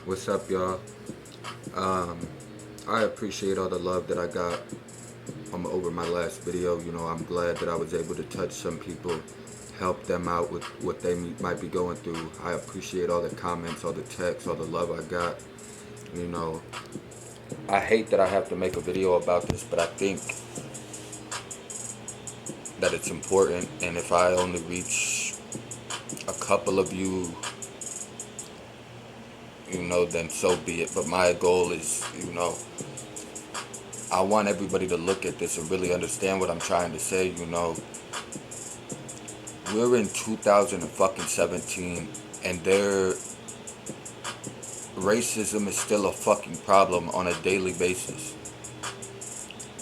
What's up, y'all? I appreciate all the love that I got over my last video. I'm glad that I was able to touch some people, help them out with what they might be going through. I appreciate all the comments, all the texts, all the love I got. You know, I hate that I have to make a video about this, but I think that it's important. And if I only reach a couple of you, then so be it. But my goal is, I want everybody to look at this and really understand what I'm trying to say. We're in 2017, and racism is still a fucking problem on a daily basis.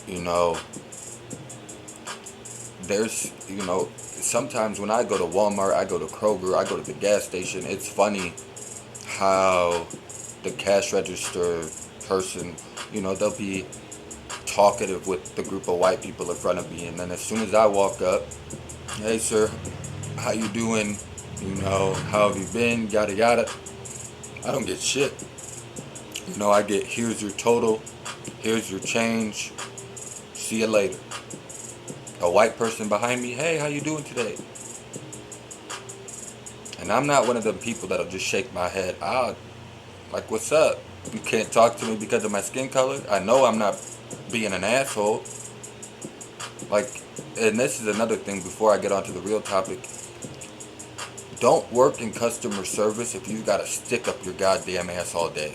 You know, sometimes when I go to Walmart, I go to Kroger, I go to the gas station, it's funny how the cash register person, they'll be talkative with the group of white people in front of me, and then as soon as I walk up, hey sir, how you doing? How have you been? Yada yada. I don't get shit. I get, here's your total, here's your change, see you later. A white person behind me, hey, how you doing today? And I'm not one of them people that'll just shake my head. Like, what's up? You can't talk to me because of my skin color? I know I'm not being an asshole. Like, and this is another thing before I get onto the real topic. Don't work in customer service if you gotta stick up your goddamn ass all day.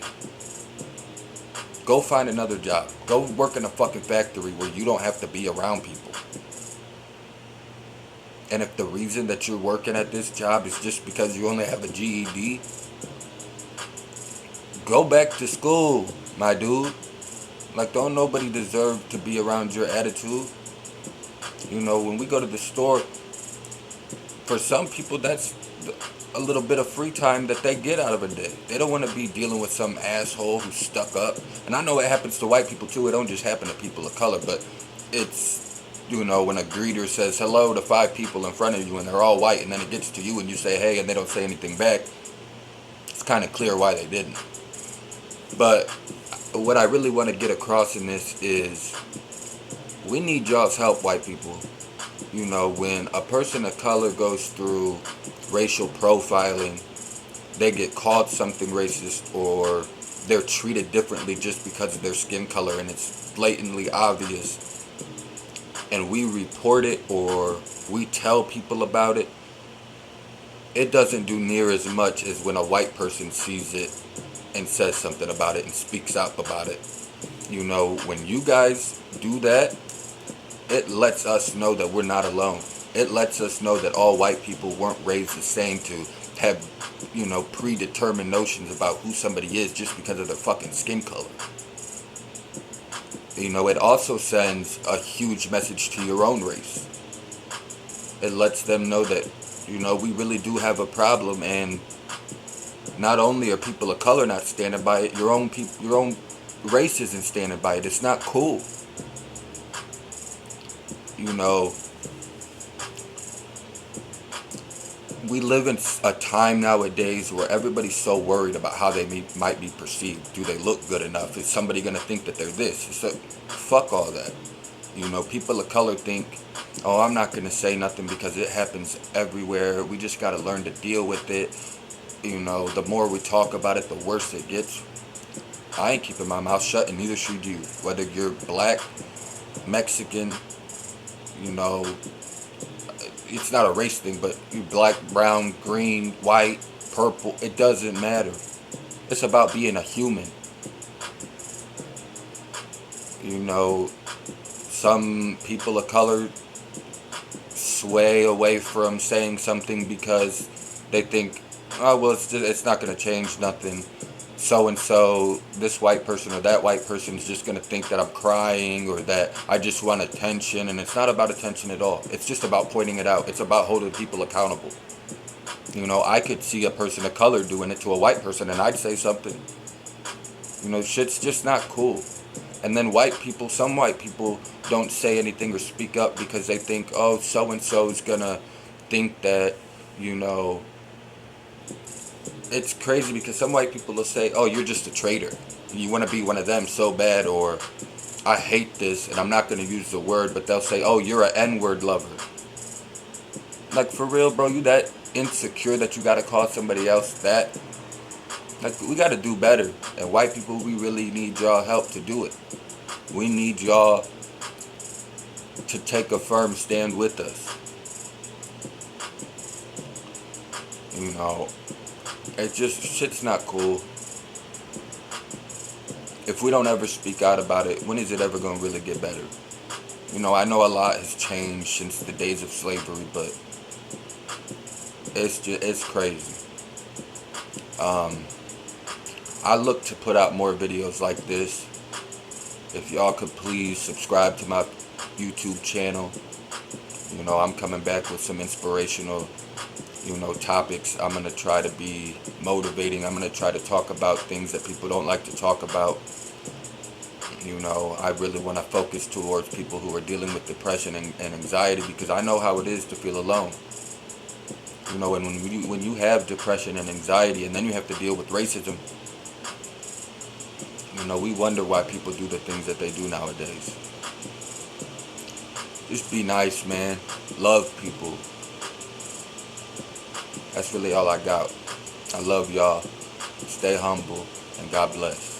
Go find another job. Go work in a fucking factory where you don't have to be around people. And if the reason that you're working at this job is just because you only have a GED, go back to school, my dude. Like, don't nobody deserve to be around your attitude. When we go to the store, for some people, that's a little bit of free time that they get out of a day. They don't want to be dealing with some asshole who's stuck up. And I know it happens to white people too. It don't just happen to people of color, but it's, when a greeter says hello to 5 people in front of you and they're all white, and then it gets to you and you say hey and they don't say anything back, it's kind of clear why they didn't. But what I really want to get across in this is we need y'all's help, white people. When a person of color goes through racial profiling, they get called something racist or they're treated differently just because of their skin color, and it's blatantly obvious, and we report it or we tell people about it, it doesn't do near as much as when a white person sees it and says something about it and speaks up about it. When you guys do that, it lets us know that we're not alone. It lets us know that all white people weren't raised the same to have, predetermined notions about who somebody is just because of their fucking skin color. It also sends a huge message to your own race. It lets them know that, we really do have a problem, and not only are people of color not standing by it, your own race isn't standing by it. It's not cool. We live in a time nowadays where everybody's so worried about how they might be perceived. Do they look good enough? Is somebody going to think that they're this? So, fuck all that. People of color think, oh, I'm not going to say nothing because it happens everywhere. We just got to learn to deal with it. The more we talk about it, the worse it gets. I ain't keeping my mouth shut, and neither should you. Whether you're black, Mexican, it's not a race thing, but you black, brown, green, white, purple, it doesn't matter. It's about being a human. Some people of color sway away from saying something because they think, oh, well, it's not going to change nothing. So-and-so, this white person or that white person is just going to think that I'm crying or that I just want attention. And it's not about attention at all. It's just about pointing it out. It's about holding people accountable. I could see a person of color doing it to a white person and I'd say something. Shit's just not cool. And then some white people don't say anything or speak up because they think, oh, so-and-so is going to think that, it's crazy because some white people will say, "Oh, you're just a traitor. You want to be one of them so bad," or "I hate this," and I'm not gonna use the word, but they'll say, "Oh, you're an N-word lover." Like, for real, bro, you that insecure that you gotta call somebody else that? Like, we gotta do better. And white people, we really need y'all help to do it. We need y'all to take a firm stand with us. You know, it just, shit's not cool. If we don't ever speak out about it, when is it ever gonna really get better? You know, I know a lot has changed since the days of slavery, but it's crazy. I look to put out more videos like this. If y'all could please subscribe to my YouTube channel. You know, I'm coming back with some inspirational, topics. I'm going to try to be motivating. I'm going to try to talk about things that people don't like to talk about. You know, I really want to focus towards people who are dealing with depression and anxiety, because I know how it is to feel alone. You know, and when you have depression and anxiety, and then you have to deal with racism, you know, we wonder why people do the things that they do nowadays. Just be nice, man. Love people. That's really all I got. I love y'all. Stay humble, and God bless.